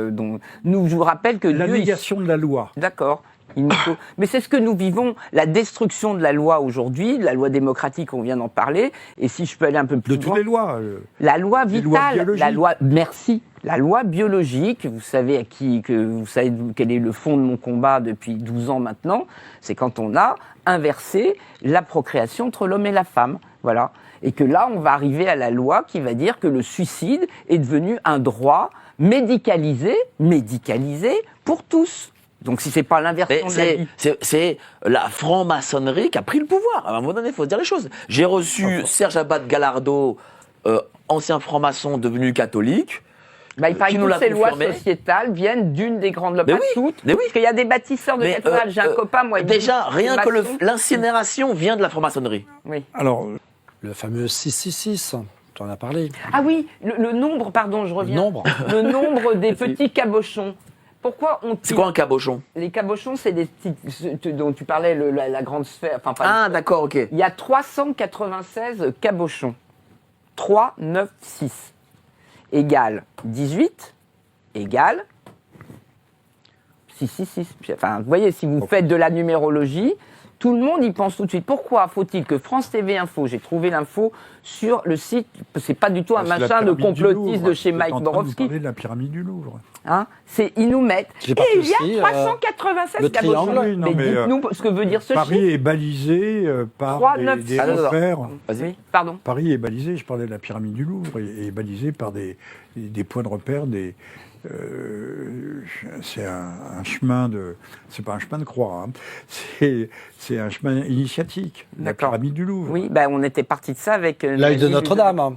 nous, je vous rappelle que La Dieu... négation de la loi. D'accord. Mais c'est ce que nous vivons, la destruction de la loi aujourd'hui, la loi démocratique, on vient d'en parler, et si je peux aller un peu plus De loin, toutes les lois. la loi les lois vitale, biologiques. la loi, merci, la loi biologique, vous savez vous savez quel est le fond de mon combat depuis 12 ans maintenant, c'est quand on a inversé la procréation entre l'homme et la femme, voilà, et que là on va arriver à la loi qui va dire que le suicide est devenu un droit médicalisé pour tous. Donc si c'est pas l'inversion de la vie. C'est la franc-maçonnerie qui a pris le pouvoir. À un moment donné, il faut se dire les choses. J'ai reçu Serge Abad Gallardo, ancien franc-maçon devenu catholique. Il paraît qui que nous toutes l'a ces lois confirmé. sociétales viennent d'une des grandes lois, Mais pas oui, toutes, mais oui. parce qu'il y a des bâtisseurs de cathédrales. J'ai un copain, moi, il me déjà, dit, rien que maçon. l'incinération vient de la franc-maçonnerie. Oui. Alors, Le fameux 666, tu en as parlé. Ah oui, le nombre, pardon, je reviens. Nombre. Le nombre des petits cabochons. Pourquoi on C'est quoi un cabochon? Les cabochons, c'est des petites, dont tu parlais, la grande sphère. Enfin, pas Ah, d'accord, ok. Il y a 396 cabochons. 3, 9, 6 égale 18 égale 6. Enfin, vous voyez, si vous faites de la numérologie, tout le monde y pense tout de suite. Pourquoi faut-il que France TV Info, j'ai trouvé l'info sur le site, c'est pas du tout un c'est la machin de pyramide du complotiste Louvre. de chez Vous êtes Mike en train de nous Borowski. parler de la pyramide du Louvre. Hein, ils nous mettent. J'ai Et parti il y a aussi, 396 le cabochons. triangle. Oui, non, mais mais, dites-nous ce que veut dire ce Paris chiffre. est balisé par 3, des 9, 6. repères. Vas-y. Oui, pardon. Paris est balisé, je parlais de la pyramide du Louvre, est balisé par des points de repère, c'est un chemin de, c'est pas un chemin de croix, hein. C'est un chemin initiatique, la D'accord. pyramide du Louvre. Oui, on était parti de ça avec... L'œil de Nathalie Notre-Dame.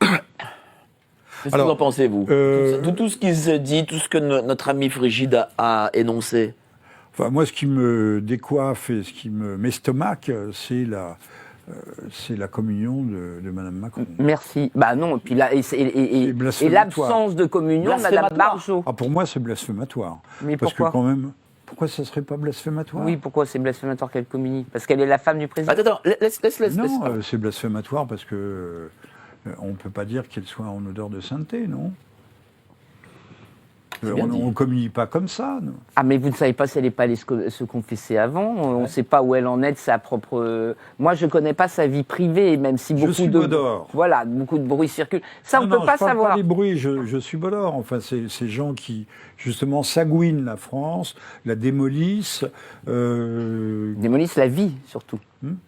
Qu'est-ce que Alors, vous en pensez, vous euh, de tout ce qui se dit, tout ce que notre ami Frigide a énoncé? Enfin, moi, ce qui me décoiffe et ce qui m'estomaque, c'est la communion de Madame Macron. Merci. Non, et puis là, et blasphématoire. l'absence de communion de Madame Blasphématoire. Barjot. Ah, pour moi, c'est blasphématoire. Mais Parce pourquoi que quand même, pourquoi ça serait pas blasphématoire? Oui, pourquoi c'est blasphématoire qu'elle communie? Parce qu'elle est la femme du président. Attends, laisse. Non, c'est blasphématoire parce que on ne peut pas dire qu'elle soit en odeur de sainteté, non? On ne communie pas comme ça. Non. Ah, mais vous ne savez pas si elle n'est pas allée se confesser avant. On ne sait pas où elle en est de sa propre... Moi, je ne connais pas sa vie privée, même si beaucoup suis de... Bodor. Voilà, beaucoup de bruit circule. Ça, on ne peut pas je parle savoir. pas des bruits, je suis Bodor. Enfin, c'est ces gens qui, justement, sagouinent la France, la démolissent, Démolissent la vie, surtout.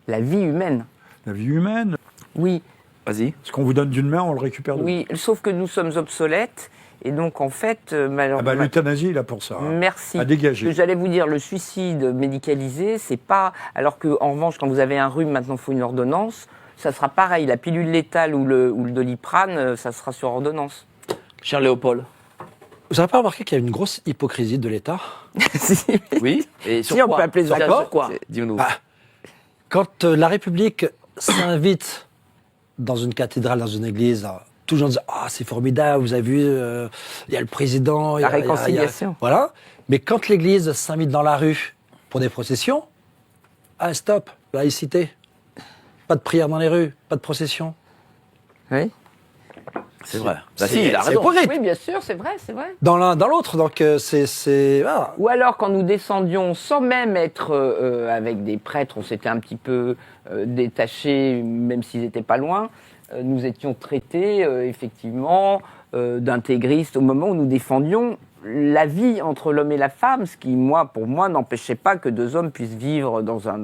La vie humaine. la vie humaine. Oui, Vas-y. Ce qu'on vous donne d'une main, on le récupère de l'autre. oui, sauf que nous sommes obsolètes. Et donc, en fait, Ah malheureusement... l'euthanasie, là, pour ça. hein. Merci. À dégager. Ce que j'allais vous dire, le suicide médicalisé, c'est pas. Alors que, en revanche, quand vous avez un rhume, maintenant, il faut une ordonnance. Ça sera pareil. La pilule létale ou le Doliprane, ça sera sur ordonnance. Cher Léopold. Vous n'avez pas remarqué qu'il y a une grosse hypocrisie de l'État? Oui. Et sur Si, on quoi peut appeler ça Sur quoi c'est- Dis-nous. Quand la République s'invite dans une cathédrale, dans une église, tout le monde dit « Ah, c'est formidable, vous avez vu, il y a le président... il y a- La il y a- réconciliation. Voilà. Mais quand l'église s'invite dans la rue pour des processions, ah, stop, laïcité. Pas de prière dans les rues, pas de procession. Oui. C'est vrai. C'est- Si, il a c'est raison. hypocrite. Oui, bien sûr, c'est vrai, c'est vrai. Dans l'un, dans l'autre, donc c'est... Voilà. Ou alors, quand nous descendions sans même être avec des prêtres, on s'était un petit peu détachés, même s'ils n'étaient pas loin, nous étions traités, effectivement, d'intégristes au moment où nous défendions la vie entre l'homme et la femme, ce qui, pour moi, n'empêchait pas que deux hommes puissent vivre dans un...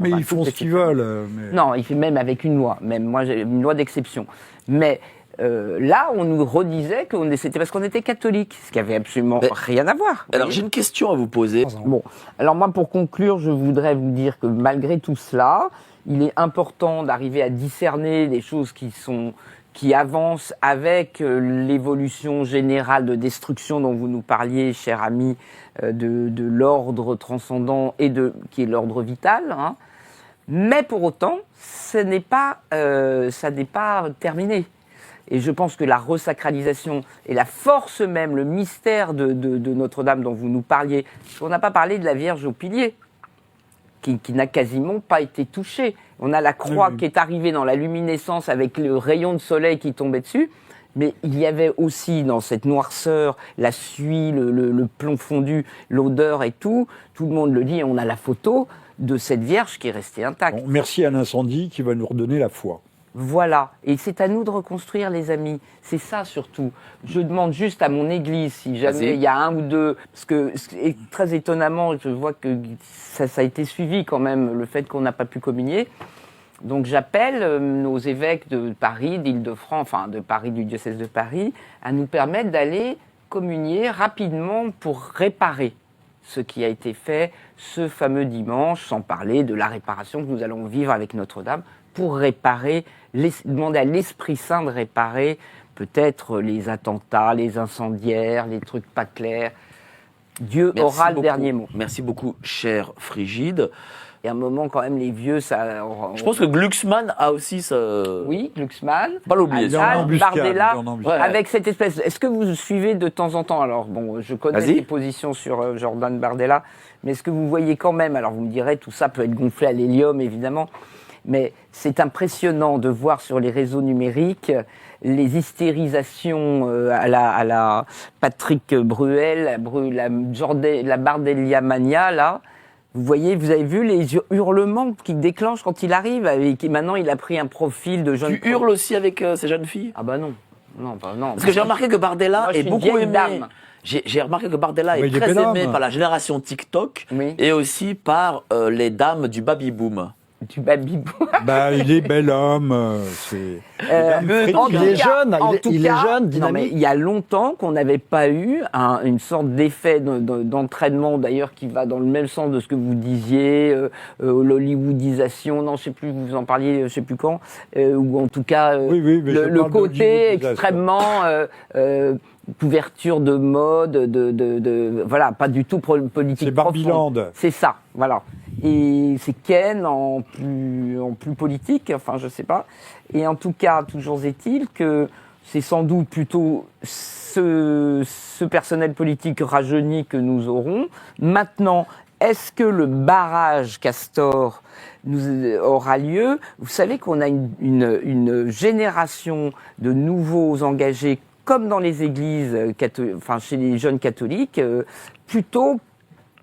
Mais ils font ce qu'ils veulent. Non, il fait même avec une loi, même moi j'ai une loi d'exception. Mais là, on nous redisait que c'était parce qu'on était catholique, ce qui avait absolument rien à voir. Alors j'ai une question à vous poser. Bon, alors moi, pour conclure, je voudrais vous dire que malgré tout cela, il est important d'arriver à discerner des choses qui avancent avec l'évolution générale de destruction dont vous nous parliez, cher ami, de l'ordre transcendant et qui est l'ordre vital. Hein. Mais pour autant, ça n'est pas terminé. Et je pense que la resacralisation et la force même, le mystère de Notre-Dame dont vous nous parliez, parce qu'on n'a pas parlé de la Vierge au pilier, qui n'a quasiment pas été touchée. On a la croix qui est arrivée dans la luminescence avec le rayon de soleil qui tombait dessus, mais il y avait aussi dans cette noirceur la suie, le plomb fondu, l'odeur et tout. Tout le monde le dit, on a la photo de cette Vierge qui est restée intacte. Bon, merci à l'incendie qui va nous redonner la foi. Voilà, et c'est à nous de reconstruire, les amis. C'est ça surtout. Je demande juste à mon église, si jamais il y a un ou deux, parce que très étonnamment, je vois que ça a été suivi quand même, le fait qu'on n'a pas pu communier. Donc j'appelle nos évêques de Paris, d'Île-de-France, enfin de Paris, du diocèse de Paris, à nous permettre d'aller communier rapidement pour réparer ce qui a été fait ce fameux dimanche, sans parler de la réparation que nous allons vivre avec Notre-Dame, pour réparer, demander à l'Esprit Saint de réparer peut-être les attentats, les incendiaires, les trucs pas clairs. Dieu aura le dernier mot. Merci beaucoup, cher Frigide. Et à un moment, quand même, les vieux, ça... Je pense que Glucksmann a aussi ce... Oui, Glucksmann. Pas l'oublier. Bardella, avec cette espèce... Est-ce que vous suivez de temps en temps, alors, bon, je connais les positions sur Jordan Bardella, mais est-ce que vous voyez quand même, alors vous me direz, tout ça peut être gonflé à l'hélium, évidemment, mais c'est impressionnant de voir sur les réseaux numériques les hystérisations à la Patrick Bruel, la Bardelia mania, là. Vous voyez, vous avez vu les hurlements qu'il déclenche quand il arrive, et maintenant il a pris un profil de jeune... Tu hurles aussi avec ces jeunes filles? Ah bah non. Non. Parce que j'ai remarqué que Bardella est beaucoup aimé. J'ai remarqué que Bardella est très aimé par la génération TikTok et aussi par les dames du baby-boom. Du baby-boom. Bah, il est bel homme. Il est jeune, dynamique. Non, mais il y a longtemps qu'on n'avait pas eu une sorte d'effet d'entraînement, d'ailleurs, qui va dans le même sens de ce que vous disiez, l'hollywoodisation, non, je sais plus, vous en parliez, je sais plus quand, ou en tout cas, le côté extrêmement... couverture de mode, voilà, pas du tout politique. C'est Barbieland. C'est ça, voilà. Et c'est Ken en plus politique, enfin je sais pas. Et en tout cas, toujours est-il que c'est sans doute plutôt ce personnel politique rajeuni que nous aurons. Maintenant, est-ce que le barrage Castor aura lieu? Vous savez qu'on a une génération de nouveaux engagés comme dans les églises, chez les jeunes catholiques, plutôt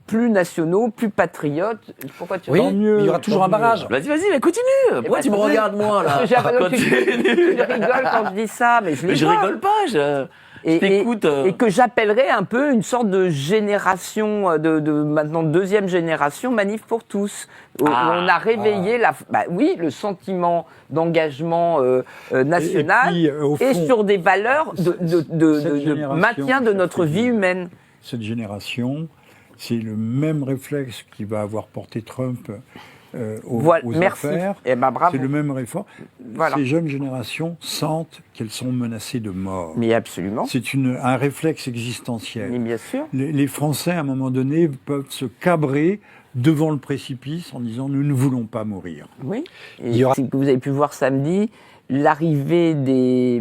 plus nationaux, plus patriotes. Pourquoi tu mieux, il y aura toujours un barrage. Vas-y, mais continue. Pourquoi tu me regardes, moi, là? Je rigole quand je dis ça, mais je rigole pas, je t'écoute. Et que j'appellerais un peu une sorte de génération, maintenant deuxième génération, Manif pour tous. Où on a réveillé le sentiment d'engagement national et sur des valeurs de maintien de notre vie humaine. Cette génération, c'est le même réflexe qui va avoir porté Trump aux affaires. Bravo. C'est le même réflexe. Voilà. Ces jeunes générations sentent qu'elles sont menacées de mort. Mais absolument. C'est un réflexe existentiel. Mais bien sûr. Les Français, à un moment donné, peuvent se cabrer devant le précipice en disant « nous ne voulons pas mourir ». Oui. Et vous avez pu voir samedi, l'arrivée des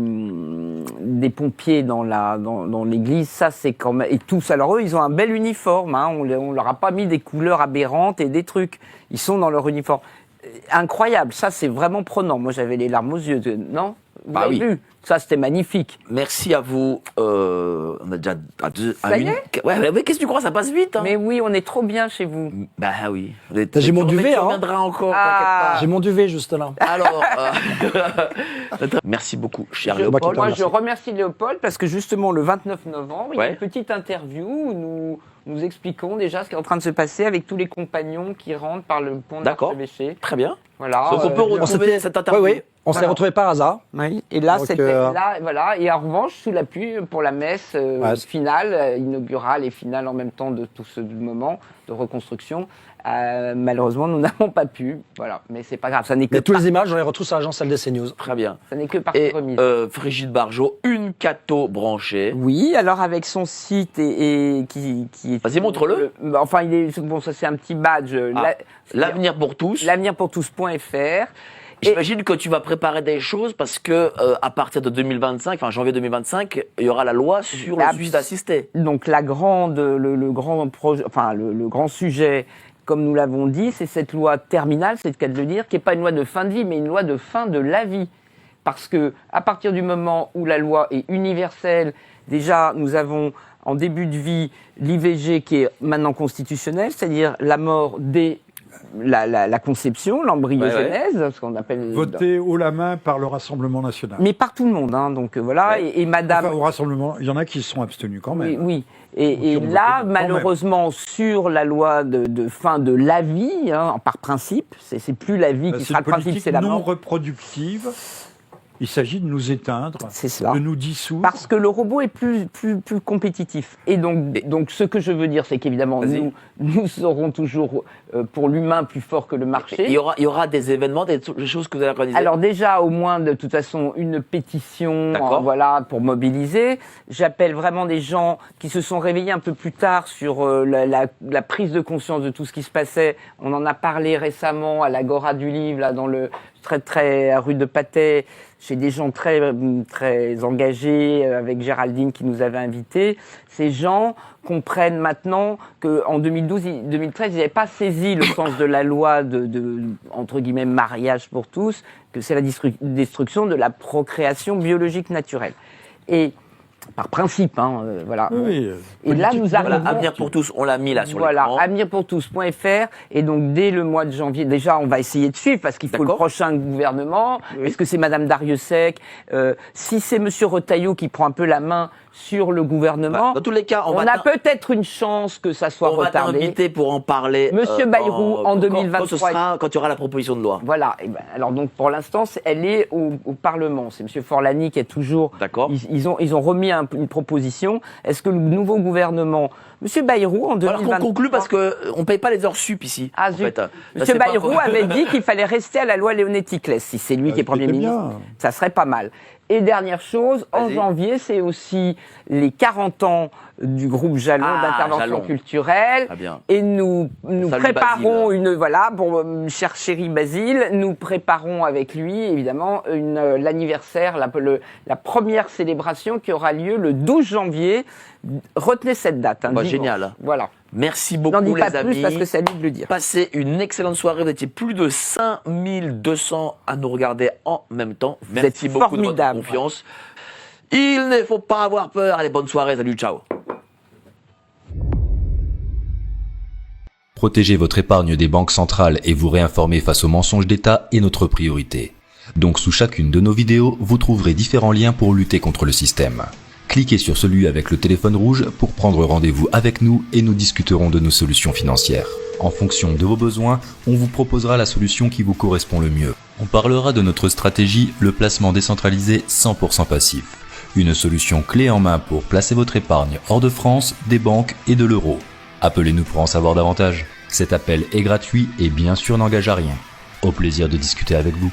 pompiers dans l'église, ça c'est quand même... Et tous, alors eux, ils ont un bel uniforme, hein, on leur a pas mis des couleurs aberrantes et des trucs. Ils sont dans leur uniforme. Incroyable, ça c'est vraiment prenant. Moi j'avais les larmes aux yeux. Non? Vous avez vu? Ça c'était magnifique. Merci à vous. On a déjà à deux... Ça y est? Ouais, mais qu'est-ce que tu crois? Ça passe vite, hein? Mais oui, on est trop bien chez vous. Bah oui. J'ai mon duvet, hein. Encore, t'inquiète pas. J'ai mon duvet juste là. Alors, merci beaucoup, cher Léopold. Moi, je remercie Léopold parce que justement, le 29 novembre, il y a une petite interview où nous expliquons déjà ce qui est en train de se passer avec tous les compagnons qui rentrent par le pont de D'accord. l'Archevêché. Très bien. Voilà. Donc on peut retrouver cette interview. Oui, oui. On s'est Voilà. retrouvés par hasard. Oui. Et là, Donc, là, voilà. Et en revanche, sous l'appui pour la messe Ouais. finale, inaugurale et finale en même temps de tout ce moment de reconstruction, malheureusement, nous n'avons pas pu. Voilà. Mais c'est pas grave. Ça n'est que Mais toutes les images, on les retrouve sur l'agence LDC News. Très bien. ça n'est que partie Et remise. Frigide Barjot, une cato branchée. Oui, alors avec son site et qui est. Vas-y, montre-le. Enfin, il est bon. Ça, c'est un petit badge. L'avenir pour tous. L'avenirpourtous.fr. J'imagine que tu vas préparer des choses parce que à partir de 2025, enfin janvier 2025, il y aura la loi sur le suicide assisté. Donc le grand projet, enfin le grand sujet, comme nous l'avons dit, c'est cette loi terminale, c'est le cas de le dire, qui n'est pas une loi de fin de vie, mais une loi de fin de la vie. Parce que à partir du moment où la loi est universelle, déjà nous avons en début de vie l'IVG qui est maintenant constitutionnelle, c'est-à-dire la mort dès la conception, l'embryogenèse, ce qu'on appelle. Voté haut la main par le Rassemblement national. Mais par tout le monde, hein, donc voilà. Ouais. Et Madame. Enfin, au Rassemblement, il y en a qui se sont abstenus quand même. Oui, oui. Et Donc, là, quand même. malheureusement, sur la loi de fin de la vie, hein, par principe, c'est plus la vie qui C'est sera une le principe, politique c'est la non mort. reproductive. Il s'agit de nous éteindre, C'est cela. de nous dissoudre. Parce que le robot est plus compétitif. Et donc, ce que je veux dire, c'est qu'évidemment, Vas-y. nous serons toujours, pour l'humain, plus forts que le marché. Il y aura des événements, des choses que vous allez organiser. Alors déjà, au moins, de toute façon, une pétition, D'accord. voilà, pour mobiliser. J'appelle vraiment des gens qui se sont réveillés un peu plus tard sur la prise de conscience de tout ce qui se passait. On en a parlé récemment à l'Agora du Livre, là, dans le très rue de Patay, chez des gens très engagés, avec Géraldine qui nous avait invités. Ces gens comprennent maintenant qu'en 2012-2013, ils n'avaient pas saisi le sens de la loi de entre guillemets, mariage pour tous, que c'est la destruction de la procréation biologique naturelle. Et par principe, hein, voilà. Oui, Et là, nous Voilà, arrivons... Avenir pour tous, on l'a mis là sur Voilà, l'écran. avenirpourtous.fr. Et donc, dès le mois de janvier, déjà, on va essayer de suivre parce qu'il faut le D'accord. prochain gouvernement. Est-ce que c'est Madame Dariussec Si c'est Monsieur Retailleau qui prend un peu la main sur le gouvernement, Dans tous les cas, on a peut-être une chance que ça soit on va retardé. t'inviter pour en parler. Monsieur Bayrou, en 2023. Quand il y aura la proposition de loi. Voilà. Et ben, alors donc pour l'instant, elle est au Parlement. C'est Monsieur Forlani qui est toujours. D'accord. Ils ont remis une proposition. Est-ce que le nouveau gouvernement, Monsieur Bayrou, en 2023. Alors qu'on conclut parce que on paye pas les heures sup ici. Ah, en zut. fait. Ça, Monsieur c'est pas- Bayrou avait dit qu'il fallait rester à la loi Leonetti-Claes. Si c'est lui qui est Premier c'était ministre, bien. ça serait pas mal. Et dernière chose, en Vas-y. janvier, c'est aussi les 40 ans du groupe Jalon d'intervention Jalon. culturelle. Très bien. Et nous Salut, préparons Basile. pour cher chéri Basile, nous préparons avec lui, évidemment, l'anniversaire, la première célébration qui aura lieu le 12 janvier. Retenez cette date. Hein, Bah, dimanche. génial. Voilà. Merci Je beaucoup n'en dis les pas amis. plus parce que c'est à lui de le dire. Passez une excellente soirée. Vous étiez plus de 5200 à nous regarder en même temps. Merci êtes beaucoup de votre formidables. confiance. Il ne faut pas avoir peur. Allez, bonne soirée. Salut, ciao. Protéger votre épargne des banques centrales et vous réinformer face aux mensonges d'État est notre priorité. Donc sous chacune de nos vidéos, vous trouverez différents liens pour lutter contre le système. Cliquez sur celui avec le téléphone rouge pour prendre rendez-vous avec nous et nous discuterons de nos solutions financières. En fonction de vos besoins, on vous proposera la solution qui vous correspond le mieux. On parlera de notre stratégie, le placement décentralisé 100% passif. Une solution clé en main pour placer votre épargne hors de France, des banques et de l'euro. Appelez-nous pour en savoir davantage. Cet appel est gratuit et bien sûr n'engage à rien. Au plaisir de discuter avec vous.